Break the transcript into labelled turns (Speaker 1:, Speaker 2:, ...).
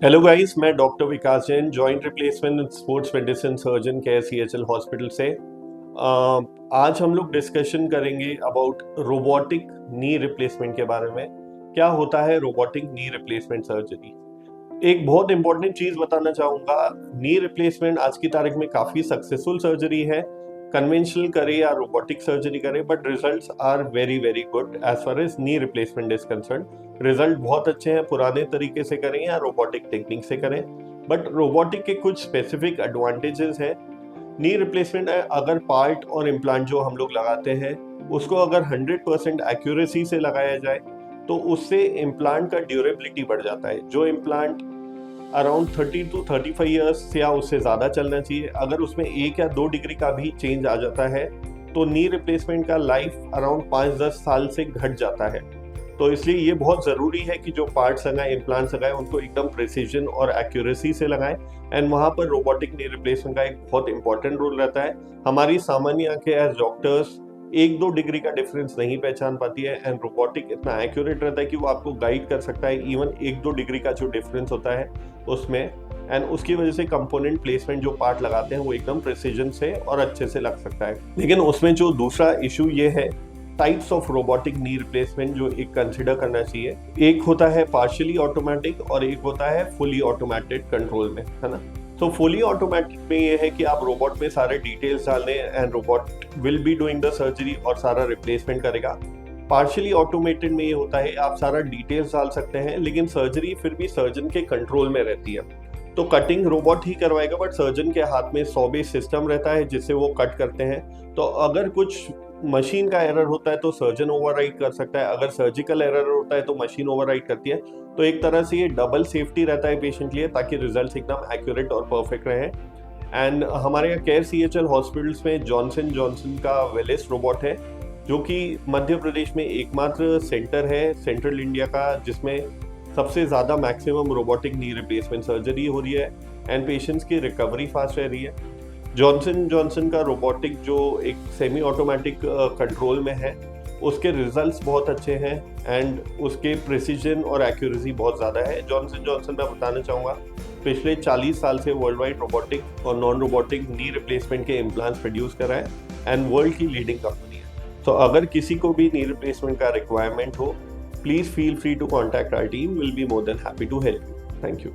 Speaker 1: Hello guys, मैं doctor Vikas Jain, joint replacement and sports medicine surgeon care CHL hospital से। आज हम लोग डिस्कशन करेंगे अबाउट रोबोटिक नी रिप्लेसमेंट के बारे में। क्या होता है रोबोटिक नी रिप्लेसमेंट सर्जरी? एक बहुत इंपॉर्टेंट चीज बताना चाहूंगा, नी रिप्लेसमेंट आज की तारीख में काफी सक्सेसफुल सर्जरी है। कन्वेंशनल करे या रोबोटिक सर्जरी करे, but results are very very good as far as knee replacement is concern. रिजल्ट बहुत अच्छे हैं, पुराने तरीके से करें या रोबोटिक टेक्निक से करें। बट रोबोटिक के कुछ स्पेसिफिक एडवांटेजेस हैं। नी रिप्लेसमेंट अगर पार्ट और इम्प्लांट जो हम लोग लगाते हैं उसको अगर 100% एक्यूरेसी से लगाया जाए तो उससे इम्प्लांट का ड्यूरेबिलिटी बढ़ जाता है। जो इम्प्लांट अराउंड 30 to 35 ईयर्स या उससे ज़्यादा चलना चाहिए, अगर उसमें 1 या 2 डिग्री का भी चेंज आ जाता है तो नी रिप्लेसमेंट का लाइफ अराउंड 5-10 साल से घट जाता है। तो इसलिए ये बहुत ज़रूरी है कि जो पार्ट्स लगाएं, इम्प्लांट्स लगाएं, उनको एकदम प्रिसीजन और एक्यूरेसी से लगाएं। एंड वहाँ पर रोबोटिक नी रिप्लेसमेंट का एक बहुत इंपॉर्टेंट रोल रहता है। हमारी सामान्य आंखें एज डॉक्टर्स 1-2 डिग्री का डिफरेंस नहीं पहचान पाती है, एंड रोबोटिक इतना एक्यूरेट रहता है कि वो आपको गाइड कर सकता है इवन 1-2 डिग्री का जो डिफरेंस होता है उसमें। एंड उसकी वजह से कंपोनेंट प्लेसमेंट जो पार्ट लगाते हैं वो एकदम प्रिसीजन से और अच्छे से लग सकता है। लेकिन उसमें जो दूसरा इशू ये है, types of robotic knee replacement जो एक कंसिडर करना चाहिए। एक होता है पार्शियली ऑटोमेटिक और एक होता है फुली ऑटोमेटेड कंट्रोल में, है ना। तो फुली ऑटोमेटिक में ये है कि आप रोबोट में सारे डिटेल्स डाल दें and robot will be doing the surgery और सारा रिप्लेसमेंट करेगा। पार्शियली ऑटोमेटेड में ये होता है आप सारा डिटेल्स डाल सकते हैं लेकिन सर्जरी फिर भी सर्जन के कंट्रोल में रहती है। तो कटिंग रोबोट ही करवाएगा बट सर्जन के हाथ में 100 बेस सिस्टम रहता है जिससे वो कट करते हैं। तो अगर कुछ मशीन का एरर होता है तो सर्जन ओवरराइड कर सकता है, अगर सर्जिकल एरर होता है तो मशीन ओवरराइड करती है। तो एक तरह से ये डबल सेफ्टी रहता है पेशेंट के लिए ताकि रिजल्ट एकदम एक्यूरेट और परफेक्ट रहे। एंड हमारे यहाँ केयर सीएचएल हॉस्पिटल्स में जॉनसन जॉनसन का वेलिस रोबोट है जो कि मध्य प्रदेश में एकमात्र सेंटर है सेंट्रल इंडिया का जिसमें सबसे ज़्यादा maximum robotic knee replacement surgery हो रही है एंड पेशेंट्स की रिकवरी फास्ट रह रही है। जॉनसन जॉनसन का रोबोटिक जो एक सेमी ऑटोमेटिक कंट्रोल में है उसके रिजल्ट्स बहुत अच्छे हैं एंड उसके प्रिसीजन और एक्यूरेसी बहुत ज़्यादा है। जॉनसन जॉनसन मैं बताना चाहूँगा पिछले 40 साल से वर्ल्ड वाइड रोबोटिक और नॉन रोबोटिक नी रिप्लेसमेंट के इम्प्लांट्स प्रोड्यूस कर रहा है एंड वर्ल्ड की लीडिंग कंपनी है। तो अगर किसी को भी नी रिप्लेसमेंट का रिक्वायरमेंट हो, please feel free to contact our team, will be more than happy to help you. Thank you.